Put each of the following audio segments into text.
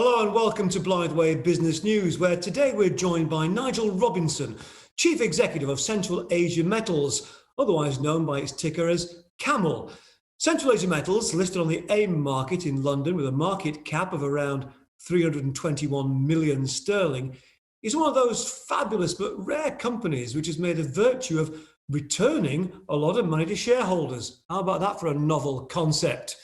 Hello and welcome to Blytheway Business News, where today we're joined by Nigel Robinson, Chief Executive of Central Asia Metals, otherwise known by its ticker as CAML. Central Asia Metals, listed on the AIM market in London with a market cap of around 321 million sterling, is one of those fabulous but rare companies which has made a virtue of returning a lot of money to shareholders. How about that for a novel concept?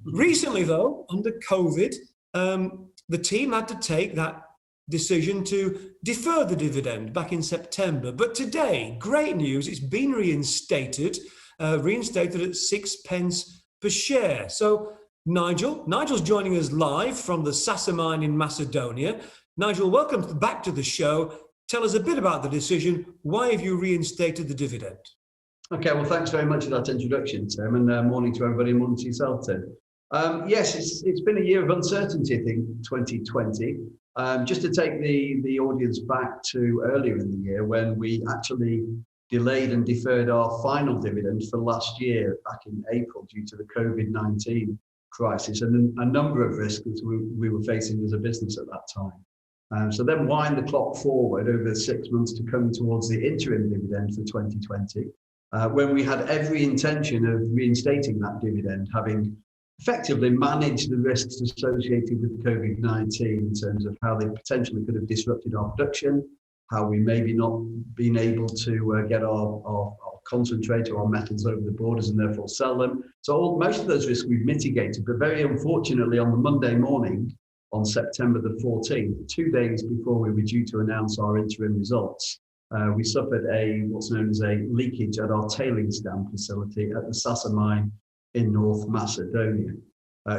Recently, though, under COVID, the team had to take that decision to defer the dividend back in September. But today, great news, it's been reinstated at 6 pence per share. So Nigel's joining us live from the Sasa mine in Macedonia. Nigel, welcome back to the show. Tell us a bit about the decision. Why have you reinstated the dividend? Okay, well, thanks very much for that introduction, Tim, and morning to everybody, morning to yourself, Tim. Yes, it's been a year of uncertainty, I think, 2020. Just to take the audience back to earlier in the year when we actually delayed and deferred our final dividend for last year back in April due to the COVID-19 crisis and a number of risks we were facing as a business at that time. So then wind the clock forward over 6 months to come towards the interim dividend for 2020, when we had every intention of reinstating that dividend, having effectively manage the risks associated with COVID-19 in terms of how they potentially could have disrupted our production, how we maybe not been able to get our concentrate or our metals over the borders and therefore sell them. So most of those risks we've mitigated, but very unfortunately on the Monday morning, on September the 14th, 2 days before we were due to announce our interim results, we suffered what's known as a leakage at our tailings dam facility at the Sasa mine in North Macedonia.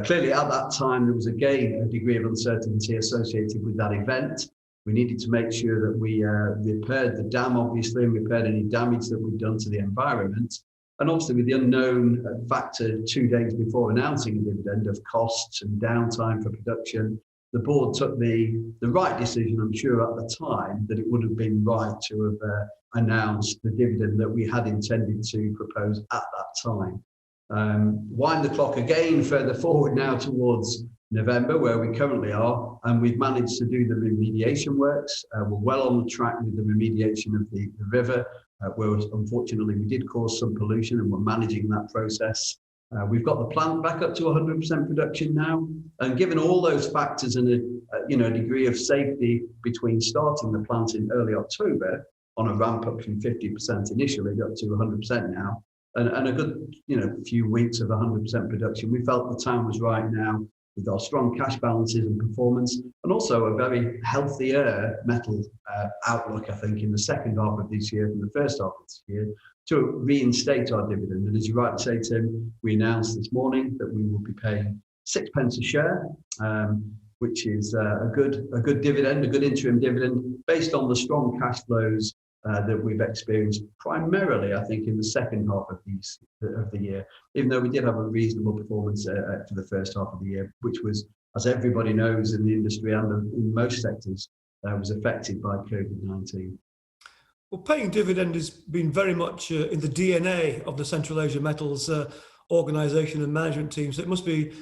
Clearly at that time, there was again a degree of uncertainty associated with that event. We needed to make sure that we repaired the dam, obviously, and repaired any damage that we'd done to the environment. And obviously with the unknown factor 2 days before announcing a dividend of costs and downtime for production, the board took the right decision, I'm sure at the time, that it would have been right to have announced the dividend that we had intended to propose at that time. Wind the clock again further forward now towards November, where we currently are, and we've managed to do the remediation works. We're well on the track with the remediation of the river, where unfortunately we did cause some pollution, and we're managing that process. We've got the plant back up to 100% production now, and given all those factors and a degree of safety between starting the plant in early October on a ramp up from 50% initially up to 100% now, and a good few weeks of 100% production, we felt the time was right now with our strong cash balances and performance, and also a very healthier metal outlook, I think, in the second half of this year from the first half of this year, to reinstate our dividend. And as you rightly say, Tim, we announced this morning that we will be paying 6 pence a share, which is a good dividend, a good interim dividend based on the strong cash flows that we've experienced primarily, I think, in the second half of the year, even though we did have a reasonable performance for the first half of the year, which was, as everybody knows in the industry and in most sectors, was affected by COVID-19. Well, paying dividend has been very much in the DNA of the Central Asia Metals organisation and management team, so it must be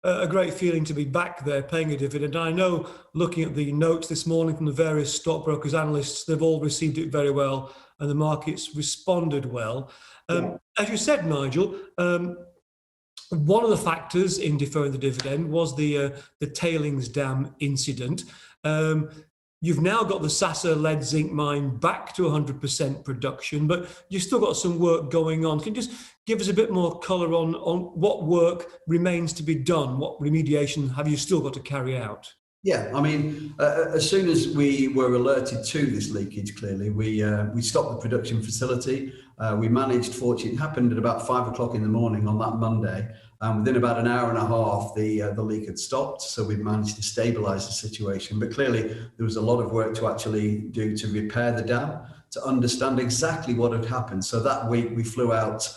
a great feeling to be back there paying a dividend. I know, looking at the notes this morning from the various stockbrokers, analysts, they've all received it very well and the market's responded well. As you said, Nigel, one of the factors in deferring the dividend was the tailings dam incident. You've now got the Sasa lead zinc mine back to 100% production, but you've still got some work going on. Can you just give us a bit more colour on what work remains to be done? What remediation have you still got to carry out? Yeah, I mean, as soon as we were alerted to this leakage, clearly, we stopped the production facility. We managed, fortunately, it happened at about 5 o'clock in the morning on that Monday. Within about an hour and a half, the leak had stopped, so we managed to stabilise the situation. But clearly, there was a lot of work to actually do to repair the dam, to understand exactly what had happened. So that week, we flew out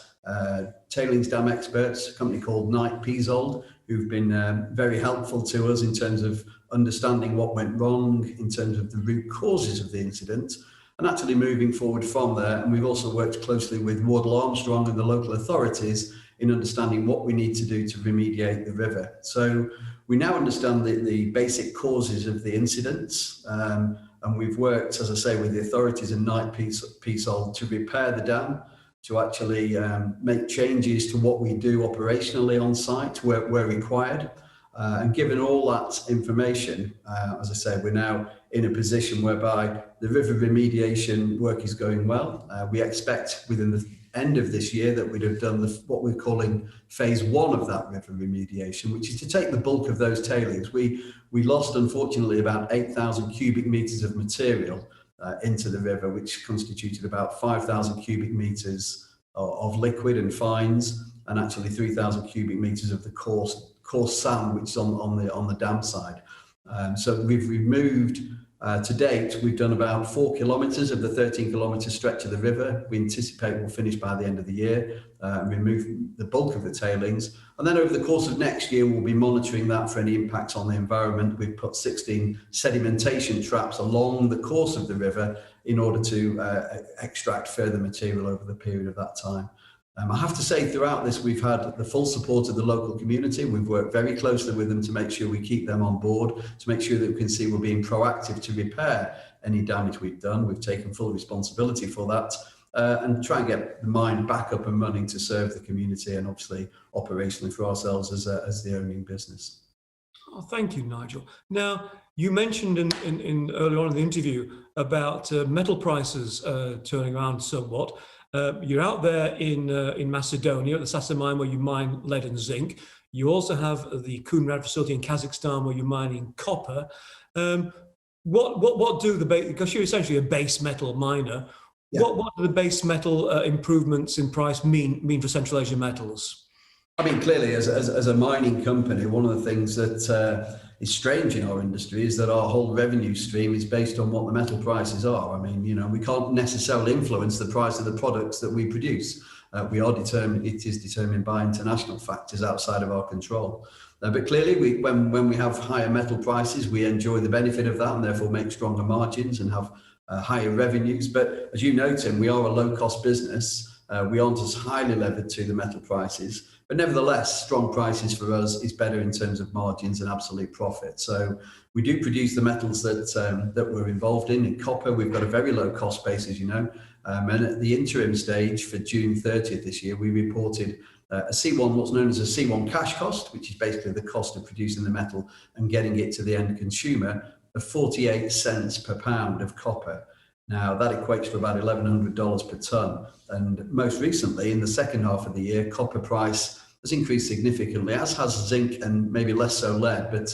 tailings dam experts, a company called Knight Peasold, who've been very helpful to us in terms of understanding what went wrong, in terms of the root causes of the incident, and actually moving forward from there. And we've also worked closely with Wardle Armstrong and the local authorities in understanding what we need to do to remediate the river. So we now understand the basic causes of the incidents, and we've worked, as I say, with the authorities and Knight Peacehold to repair the dam, to actually make changes to what we do operationally on site where required. And given all that information, as I say, we're now in a position whereby the river remediation work is going well. We expect within the end of this year that we'd have done what we're calling phase one of that river remediation, which is to take the bulk of those tailings. We lost, unfortunately, about 8,000 cubic meters of material into the river, which constituted about 5,000 cubic meters of liquid and fines, and actually 3,000 cubic meters of the coarse sand, which is on the dam side. So we've removed, to date, we've done about 4 kilometres of the 13-kilometre stretch of the river. We anticipate we'll finish by the end of the year and remove the bulk of the tailings. And then over the course of next year, we'll be monitoring that for any impacts on the environment. We've put 16 sedimentation traps along the course of the river in order to extract further material over the period of that time. I have to say, throughout this, we've had the full support of the local community. We've worked very closely with them to make sure we keep them on board, to make sure that we can see we're being proactive to repair any damage we've done. We've taken full responsibility for that and try and get the mine back up and running to serve the community and obviously operationally for ourselves as the owning business. Oh, thank you, Nigel. Now, you mentioned in earlier on in the interview about metal prices turning around somewhat. You're out there in Macedonia at the Sasa mine where you mine lead and zinc. You also have the Kunrad facility in Kazakhstan where you're mining copper. What do because you're essentially a base metal miner, yeah. What do the base metal improvements in price mean for Central Asia Metals? I mean, clearly, as a mining company, one of the things that is strange in our industry is that our whole revenue stream is based on what the metal prices are. I mean, we can't necessarily influence the price of the products that we produce. It is determined by international factors outside of our control. But clearly, when we have higher metal prices, we enjoy the benefit of that and therefore make stronger margins and have higher revenues. But as you know, Tim, we are a low-cost business. We aren't as highly levered to the metal prices. But nevertheless, strong prices for us is better in terms of margins and absolute profit. So we do produce the metals that we're involved in copper. We've got a very low cost base, as you know. And at the interim stage for June 30th this year, we reported a C1, what's known as a C1 cash cost, which is basically the cost of producing the metal and getting it to the end consumer, of 48 cents per pound of copper. Now, that equates to about $1,100 per tonne. And most recently, in the second half of the year, copper price has increased significantly, as has zinc and maybe less so lead. But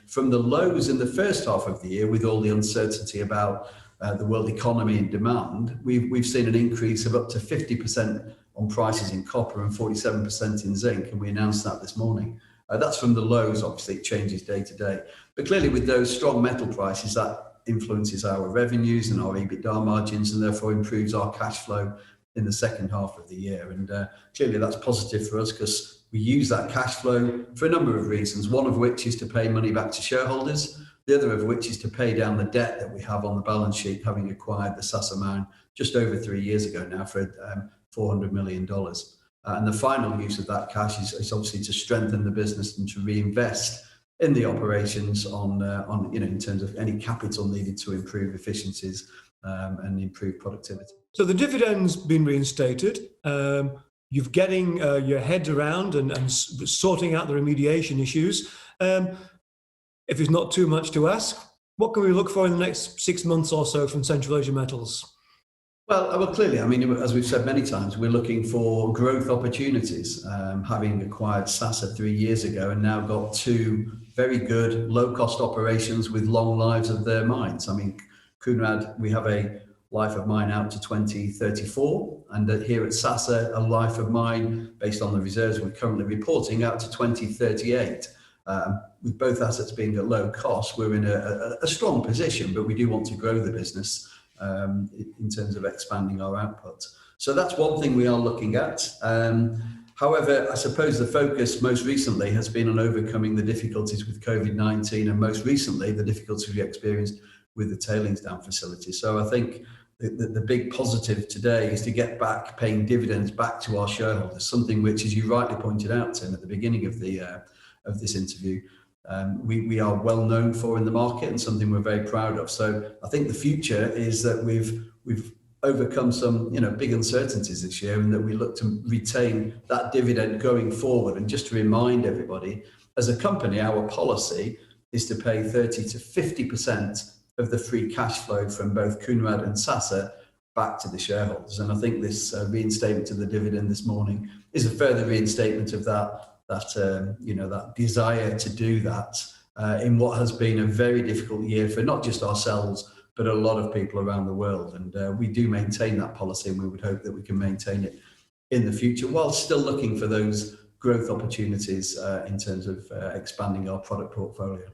from the lows in the first half of the year, with all the uncertainty about the world economy and demand, we've seen an increase of up to 50% on prices in copper and 47% in zinc. And we announced that this morning. That's from the lows. Obviously, it changes day to day. But clearly, with those strong metal prices, that influences our revenues and our EBITDA margins and therefore improves our cash flow in the second half of the year. And clearly that's positive for us because we use that cash flow for a number of reasons, one of which is to pay money back to shareholders, the other of which is to pay down the debt that we have on the balance sheet, having acquired the Sasa mine just over 3 years ago now for $400 million. And the final use of that cash is obviously to strengthen the business and to reinvest in the operations in terms of any capital needed to improve efficiencies and improve productivity. So the dividend's been reinstated. You're getting your head around and sorting out the remediation issues. If it's not too much to ask, what can we look for in the next 6 months or so from Central Asia Metals? Well, clearly, I mean, as we've said many times, we're looking for growth opportunities, having acquired Sasa 3 years ago and now got 2 very good low-cost operations with long lives of their mines. I mean, Kunrad, we have a life of mine out to 2034, and here at Sasa, a life of mine based on the reserves we're currently reporting out to 2038. With both assets being at low cost, we're in a strong position, but we do want to grow the business in terms of expanding our output. So that's one thing we are looking at. However, I suppose the focus most recently has been on overcoming the difficulties with COVID-19 and most recently the difficulties we experienced with the tailings dam facility. So I think the big positive today is to get back paying dividends back to our shareholders, something which, as you rightly pointed out, Tim, at the beginning of this interview, we are well known for in the market and something we're very proud of. So I think the future is that we've overcome some big uncertainties this year, and that we look to retain that dividend going forward. And just to remind everybody, as a company, our policy is to pay 30 to 50% of the free cash flow from both Kounrad and Sasa back to the shareholders. And I think this reinstatement of the dividend this morning is a further reinstatement of that desire to do that in what has been a very difficult year for not just ourselves, but a lot of people around the world. And we do maintain that policy, and we would hope that we can maintain it in the future, while still looking for those growth opportunities in terms of expanding our product portfolio.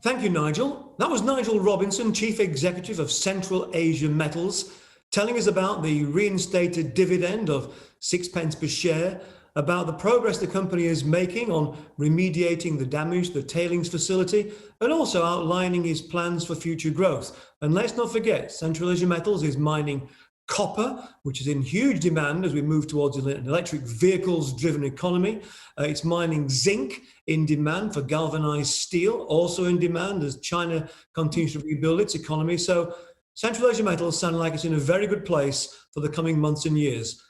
Thank you, Nigel. That was Nigel Robinson, Chief Executive of Central Asia Metals, telling us about the reinstated dividend of 6p per share, about the progress the company is making on remediating the damage to the tailings facility, and also outlining his plans for future growth. And let's not forget, Central Asia Metals is mining copper, which is in huge demand as we move towards an electric vehicles-driven economy. It's mining zinc, in demand for galvanized steel, also in demand as China continues to rebuild its economy. So Central Asia Metals sound like it's in a very good place for the coming months and years.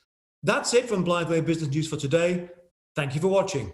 That's it from Belgravia Business News for today. Thank you for watching.